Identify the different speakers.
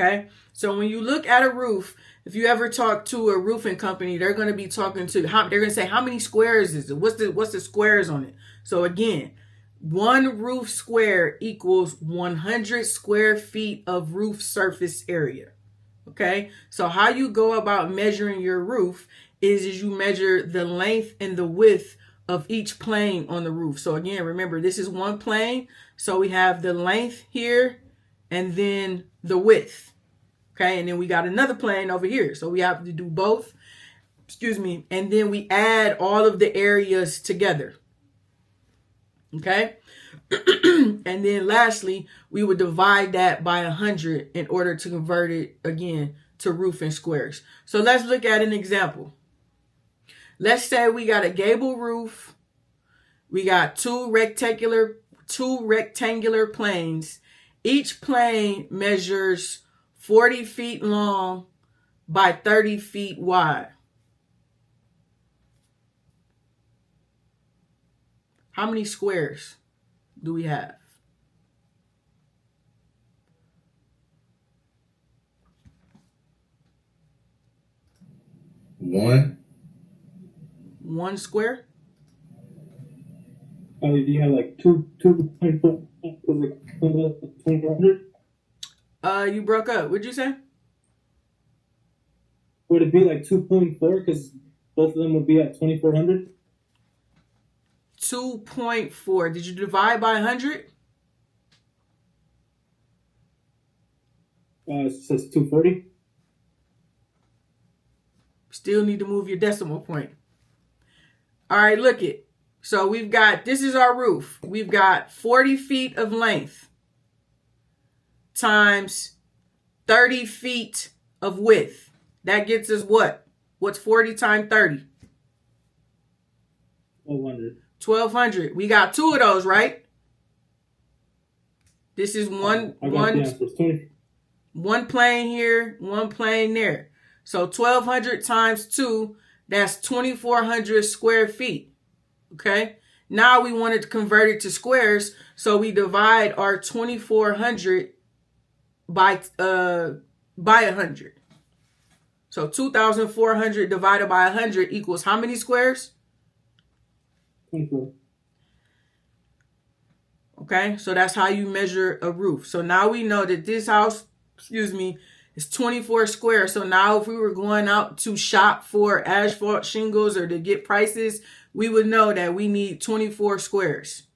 Speaker 1: Okay, so when you look at a roof, if you ever talk to a roofing company, they're going to be talking to they're going to say, how many squares is it? What's the squares on it? So again, one roof square equals 100 square feet of roof surface area. Okay, so how you go about measuring your roof is you measure the length and the width of each plane on the roof. So again, remember, this is one plane. So we have the length here and then the width. Okay, and then we got another plane over here. So we have to do both, and then we add all of the areas together. Okay, and then lastly, we would divide that by 100 in order to convert it again to roofing squares. So let's look at an example. Let's say we got a gable roof. We got two rectangular planes. Each plane measures 40 feet long by 30 feet wide. How many squares do we have? One square?
Speaker 2: Oh, you have like 2.4.
Speaker 1: You broke up. What'd you say?
Speaker 2: Would it be like 2.4? Because both of them would be at 2,400.
Speaker 1: 2.4. Did you divide by 100?
Speaker 2: It says 240.
Speaker 1: Still need to move your decimal point. All right, look it. So we've got, this is our roof. We've got 40 feet of length times 30 feet of width. That gets us what? What's 40 times 30?
Speaker 2: 1,200.
Speaker 1: 1,200. We got two of those, right? This is one plane here, one plane there. So 1,200 times 2, that's 2,400 square feet. Okay. Now we wanted to convert it to squares, so we divide our 2,400 by 100. So 2,400 divided by 100 equals how many squares?
Speaker 2: 24.
Speaker 1: Okay, so that's how you measure a roof. So now we know that this house, is 24 squares. So now if we were going out to shop for asphalt shingles or to get prices, we would know that we need 24 squares.